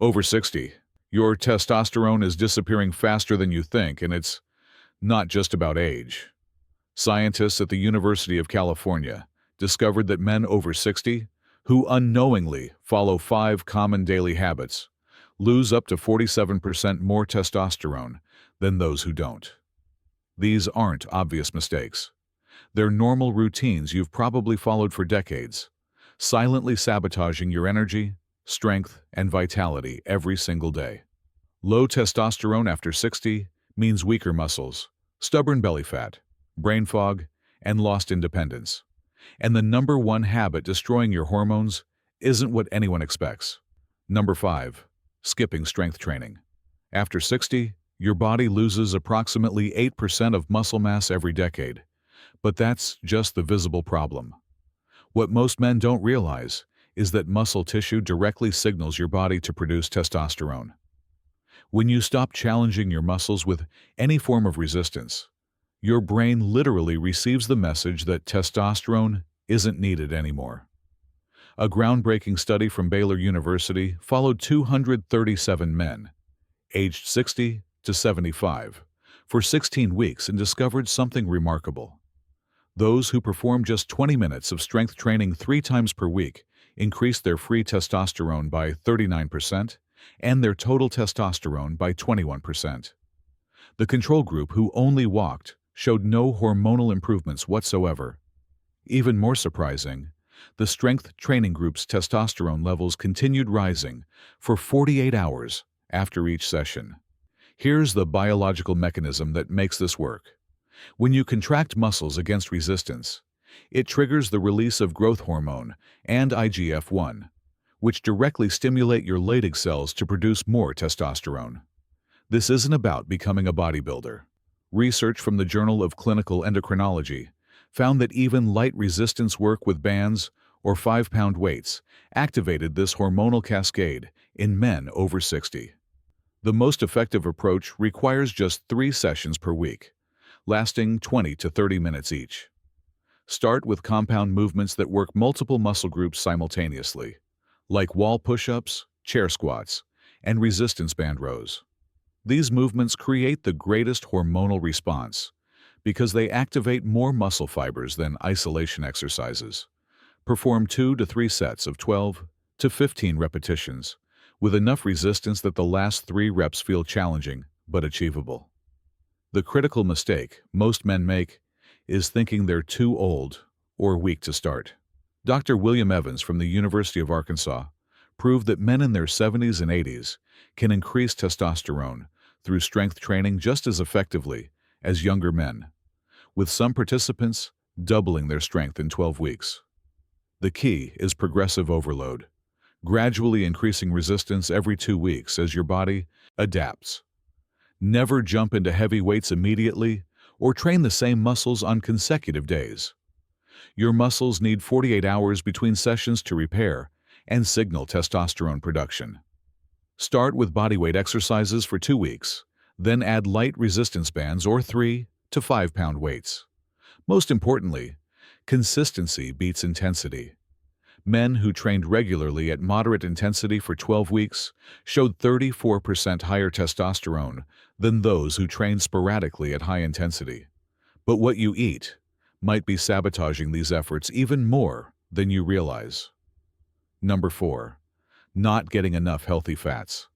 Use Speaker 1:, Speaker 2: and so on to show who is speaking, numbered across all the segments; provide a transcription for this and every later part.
Speaker 1: Over 60. Your testosterone is disappearing faster than you think, and it's not just about age. Scientists at the University of California discovered that men over 60 who unknowingly follow 5 common daily habits lose up to 47% more testosterone than those who don't. These aren't obvious mistakes. They're normal routines you've probably followed for decades, silently sabotaging your energy, strength, and vitality every single day. Low testosterone after 60 means weaker muscles, stubborn belly fat, brain fog, and lost independence. And the number one habit destroying your hormones isn't what anyone expects. Number 5. Skipping strength training. After 60, your body loses approximately 8% of muscle mass every decade. But that's just the visible problem. What most men don't realize is that muscle tissue directly signals your body to produce testosterone. When you stop challenging your muscles with any form of resistance, your brain literally receives the message that testosterone isn't needed anymore. A groundbreaking study from Baylor University followed 237 men, aged 60 to 75, for 16 weeks and discovered something remarkable. Those who performed just 20 minutes of strength training 3 times per week increased their free testosterone by 39% and their total testosterone by 21%. The control group, who only walked, showed no hormonal improvements whatsoever. Even more surprising, the strength training group's testosterone levels continued rising for 48 hours after each session. Here's the biological mechanism that makes this work. When you contract muscles against resistance, it triggers the release of growth hormone and IGF-1, which directly stimulate your Leydig cells to produce more testosterone. This isn't about becoming a bodybuilder. Research from the Journal of Clinical Endocrinology found that even light resistance work with bands or 5-pound weights activated this hormonal cascade in men over 60. The most effective approach requires just 3 sessions per week, lasting 20 to 30 minutes each. Start with compound movements that work multiple muscle groups simultaneously, like wall push-ups, chair squats, and resistance band rows. These movements create the greatest hormonal response because they activate more muscle fibers than isolation exercises. Perform 2 to 3 sets of 12 to 15 repetitions with enough resistance that the last 3 reps feel challenging but achievable. The critical mistake most men make is thinking they're too old or weak to start. Dr. William Evans from the University of Arkansas proved that men in their 70s and 80s can increase testosterone through strength training just as effectively as younger men, with some participants doubling their strength in 12 weeks. The key is progressive overload, gradually increasing resistance every 2 weeks as your body adapts. Never jump into heavy weights immediately or train the same muscles on consecutive days. Your muscles need 48 hours between sessions to repair and signal testosterone production. Start with bodyweight exercises for 2 weeks, then add light resistance bands or 3 to 5-pound weights. Most importantly, consistency beats intensity. Men who trained regularly at moderate intensity for 12 weeks showed 34% higher testosterone than those who trained sporadically at high intensity. But what you eat might be sabotaging these efforts even more than you realize. Number 4. Not getting enough healthy fats.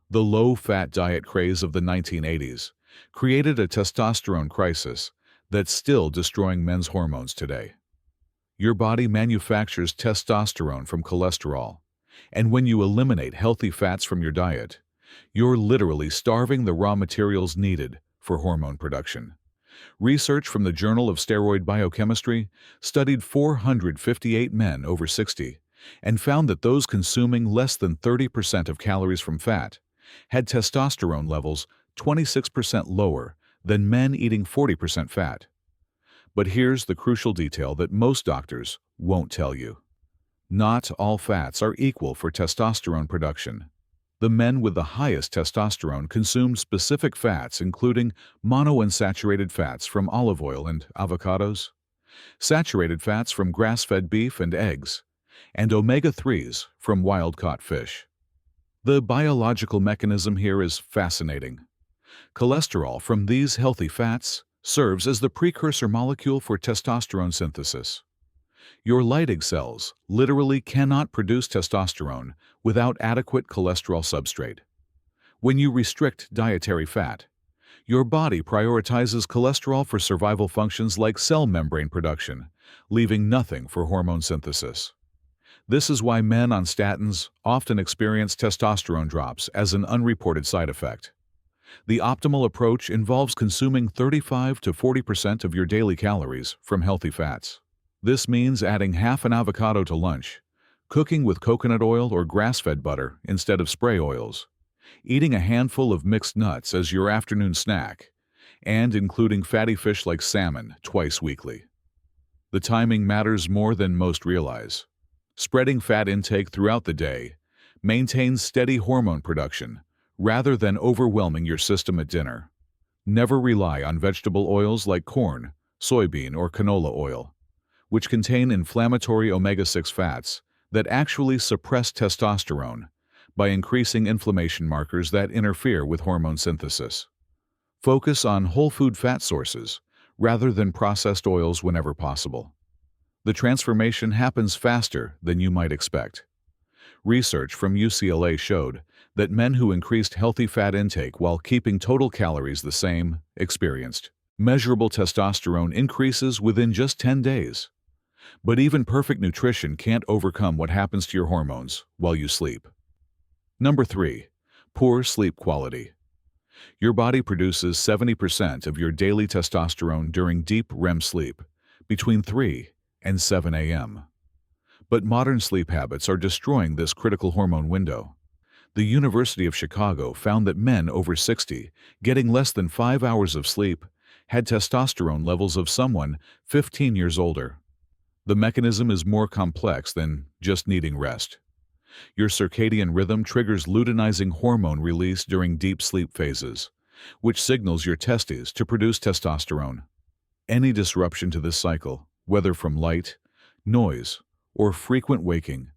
Speaker 1: The low-fat diet craze of the 1980s created a testosterone crisis that's still destroying men's hormones today. Your body manufactures testosterone from cholesterol, and when you eliminate healthy fats from your diet, you're literally starving the raw materials needed for hormone production. Research from the Journal of Steroid Biochemistry studied 458 men over 60 and found that those consuming less than 30% of calories from fat had testosterone levels 26% lower than men eating 40% fat. But here's the crucial detail that most doctors won't tell you. Not all fats are equal for testosterone production. The men with the highest testosterone consumed specific fats, including monounsaturated fats from olive oil and avocados, saturated fats from grass-fed beef and eggs, and omega-3s from wild-caught fish. The biological mechanism here is fascinating. Cholesterol from these healthy fats serves as the precursor molecule for testosterone synthesis. Your Leydig cells literally cannot produce testosterone without adequate cholesterol substrate. When you restrict dietary fat, your body prioritizes cholesterol for survival functions like cell membrane production, leaving nothing for hormone synthesis. This is why men on statins often experience testosterone drops as an unreported side effect. The optimal approach involves consuming 35 to 40% of your daily calories from healthy fats. This means adding half an avocado to lunch, cooking with coconut oil or grass-fed butter instead of spray oils, eating a handful of mixed nuts as your afternoon snack, and including fatty fish like salmon twice weekly. The timing matters more than most realize. Spreading fat intake throughout the day maintains steady hormone production rather than overwhelming your system at dinner. Never rely on vegetable oils like corn, soybean, or canola oil, which contain inflammatory omega-6 fats that actually suppress testosterone by increasing inflammation markers that interfere with hormone synthesis. Focus on whole food fat sources rather than processed oils whenever possible. The transformation happens faster than you might expect. Research from UCLA showed that men who increased healthy fat intake while keeping total calories the same experienced measurable testosterone increases within just 10 days. But even perfect nutrition can't overcome what happens to your hormones while you sleep. Number 3. Poor sleep quality. Your body produces 70% of your daily testosterone during deep REM sleep, between 3 and 7 a.m. But modern sleep habits are destroying this critical hormone window. The University of Chicago found that men over 60 getting less than 5 hours of sleep had testosterone levels of someone 15 years older. The mechanism is more complex than just needing rest. Your circadian rhythm triggers luteinizing hormone release during deep sleep phases, which signals your testes to produce testosterone. Any disruption to this cycle, whether from light, noise, or frequent waking,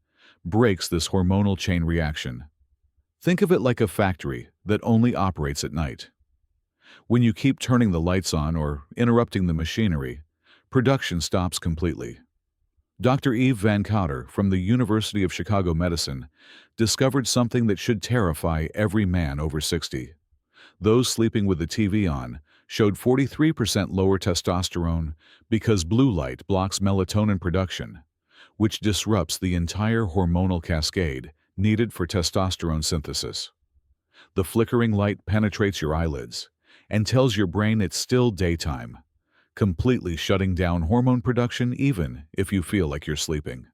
Speaker 1: breaks this hormonal chain reaction. Think of it like a factory that only operates at night. When you keep turning the lights on or interrupting the machinery, production stops completely. Dr. Eve Van Cotter from the University of Chicago Medicine discovered something that should terrify every man over 60. Those sleeping with the TV on showed 43% lower testosterone because blue light blocks melatonin production, which disrupts the entire hormonal cascade needed for testosterone synthesis. The flickering light penetrates your eyelids and tells your brain it's still daytime, completely shutting down hormone production even if you feel like you're sleeping.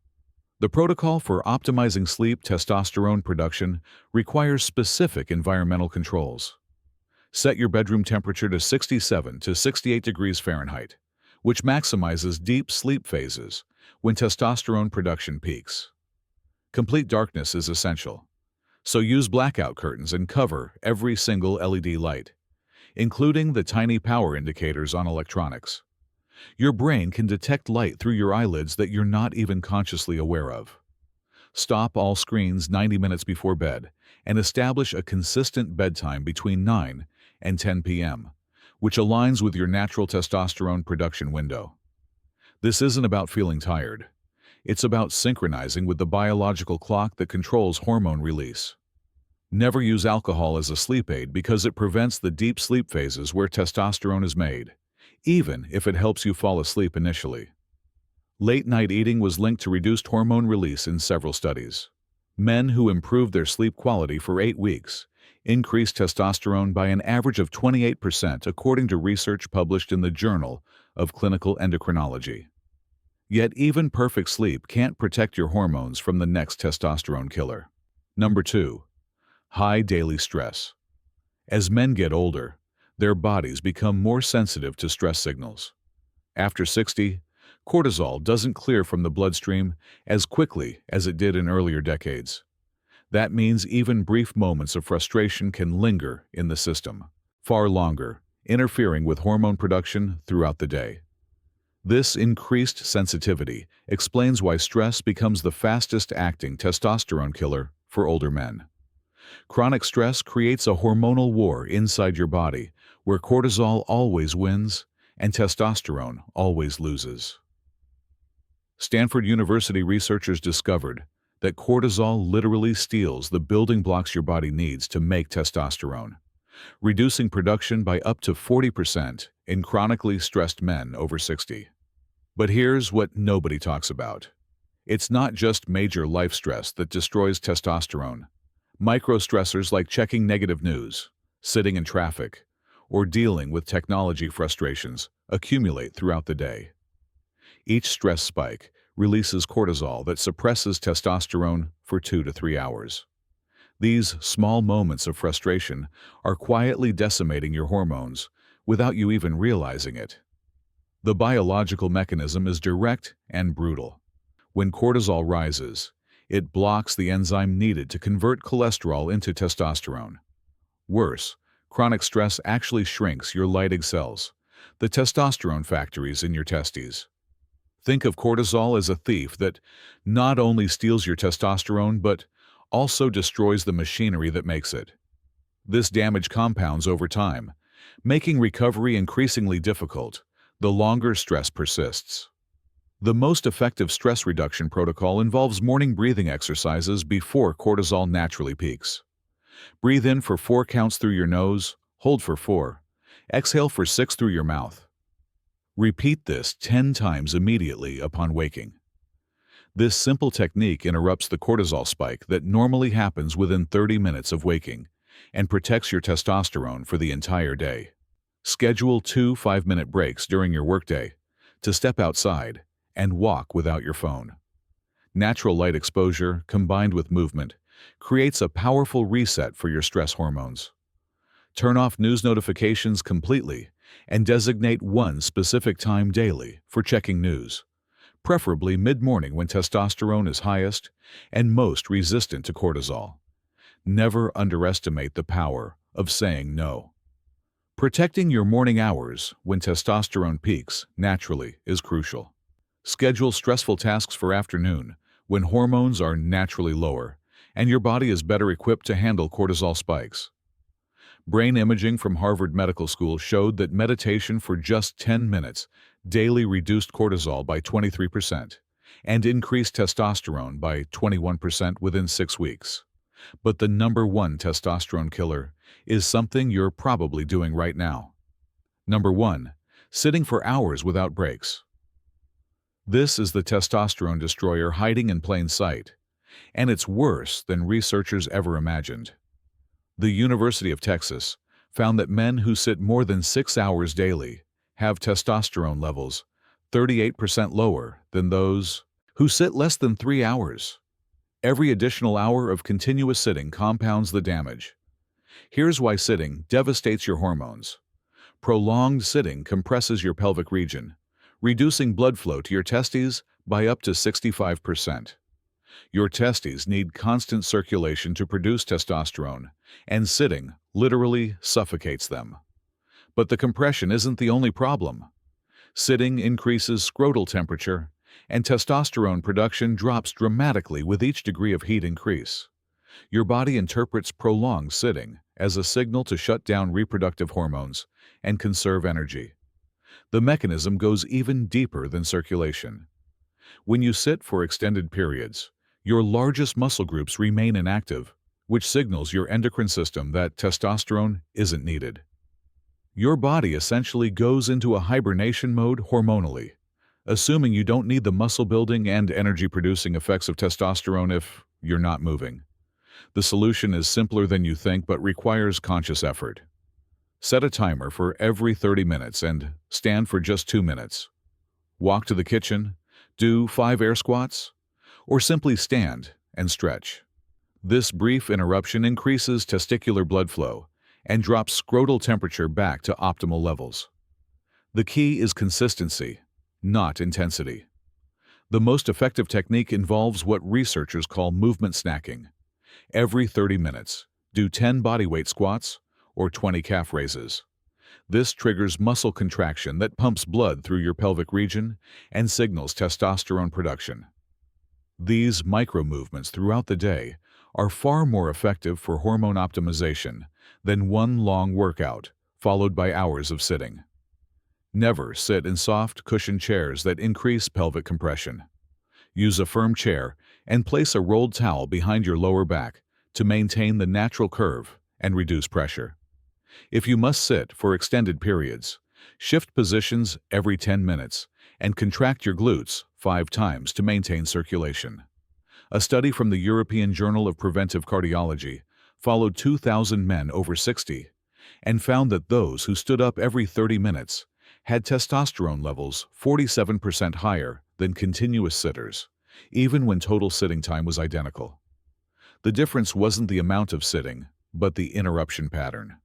Speaker 1: The protocol for optimizing sleep testosterone production requires specific environmental controls. Set your bedroom temperature to 67 to 68 degrees Fahrenheit, which maximizes deep sleep phases when testosterone production peaks. Complete darkness is essential, so use blackout curtains and cover every single LED light, including the tiny power indicators on electronics. Your brain can detect light through your eyelids that you're not even consciously aware of. Stop all screens 90 minutes before bed and establish a consistent bedtime between 9 and 10 p.m., which aligns with your natural testosterone production window. This isn't about feeling tired. It's about synchronizing with the biological clock that controls hormone release. Never use alcohol as a sleep aid because it prevents the deep sleep phases where testosterone is made, even if it helps you fall asleep initially. Late-night eating was linked to reduced hormone release in several studies. Men who improved their sleep quality for 8 weeks increased testosterone by an average of 28% according to research published in the Journal of Clinical Endocrinology. Yet even perfect sleep can't protect your hormones from the next testosterone killer. Number 2. High daily stress. As men get older, their bodies become more sensitive to stress signals. After 60, cortisol doesn't clear from the bloodstream as quickly as it did in earlier decades. That means even brief moments of frustration can linger in the system, far longer, interfering with hormone production throughout the day. This increased sensitivity explains why stress becomes the fastest-acting testosterone killer for older men. Chronic stress creates a hormonal war inside your body where cortisol always wins and testosterone always loses. Stanford University researchers discovered that cortisol literally steals the building blocks your body needs to make testosterone, reducing production by up to 40% in chronically stressed men over 60. But here's what nobody talks about. It's not just major life stress that destroys testosterone. Micro-stressors like checking negative news, sitting in traffic, or dealing with technology frustrations accumulate throughout the day. Each stress spike releases cortisol that suppresses testosterone for 2 to 3 hours. These small moments of frustration are quietly decimating your hormones without you even realizing it. The biological mechanism is direct and brutal. When cortisol rises, it blocks the enzyme needed to convert cholesterol into testosterone. Worse, chronic stress actually shrinks your Leydig cells, the testosterone factories in your testes. Think of cortisol as a thief that not only steals your testosterone but also destroys the machinery that makes it. This damage compounds over time, making recovery increasingly difficult the longer stress persists. The most effective stress reduction protocol involves morning breathing exercises before cortisol naturally peaks. Breathe in for 4 counts through your nose, hold for 4, exhale for 6 through your mouth. Repeat this 10 times immediately upon waking. This simple technique interrupts the cortisol spike that normally happens within 30 minutes of waking and protects your testosterone for the entire day. Schedule 2 5-minute breaks during your workday to step outside and walk without your phone. Natural light exposure combined with movement creates a powerful reset for your stress hormones. Turn off news notifications completely and designate one specific time daily for checking news, preferably mid-morning when testosterone is highest and most resistant to cortisol. Never underestimate the power of saying no. Protecting your morning hours when testosterone peaks naturally is crucial. Schedule stressful tasks for afternoon when hormones are naturally lower and your body is better equipped to handle cortisol spikes. Brain imaging from Harvard Medical School showed that meditation for just 10 minutes daily reduced cortisol by 23% and increased testosterone by 21% within 6 weeks. But the number one testosterone killer is something you're probably doing right now. Number 1. Sitting for hours without breaks. This is the testosterone destroyer hiding in plain sight, and it's worse than researchers ever imagined. The University of Texas found that men who sit more than 6 hours daily have testosterone levels 38% lower than those who sit less than 3 hours. Every additional hour of continuous sitting compounds the damage. Here's why sitting devastates your hormones. Prolonged sitting compresses your pelvic region, reducing blood flow to your testes by up to 65%. Your testes need constant circulation to produce testosterone, and sitting literally suffocates them. But the compression isn't the only problem. Sitting increases scrotal temperature, and testosterone production drops dramatically with each degree of heat increase. Your body interprets prolonged sitting as a signal to shut down reproductive hormones and conserve energy. The mechanism goes even deeper than circulation. When you sit for extended periods, your largest muscle groups remain inactive, which signals your endocrine system that testosterone isn't needed. Your body essentially goes into a hibernation mode hormonally, assuming you don't need the muscle-building and energy-producing effects of testosterone if you're not moving. The solution is simpler than you think but requires conscious effort. Set a timer for every 30 minutes and stand for just 2 minutes. Walk to the kitchen, do 5 air squats, or simply stand and stretch. This brief interruption increases testicular blood flow and drops scrotal temperature back to optimal levels. The key is consistency, not intensity. The most effective technique involves what researchers call movement snacking. Every 30 minutes, do 10 bodyweight squats or 20 calf raises. This triggers muscle contraction that pumps blood through your pelvic region and signals testosterone production. These micro-movements throughout the day are far more effective for hormone optimization than one long workout, followed by hours of sitting. Never sit in soft, cushioned chairs that increase pelvic compression. Use a firm chair and place a rolled towel behind your lower back to maintain the natural curve and reduce pressure. If you must sit for extended periods, shift positions every 10 minutes and contract your glutes 5 times to maintain circulation. A study from the European Journal of Preventive Cardiology followed 2,000 men over 60 and found that those who stood up every 30 minutes had testosterone levels 47% higher than continuous sitters, even when total sitting time was identical. The difference wasn't the amount of sitting, but the interruption pattern.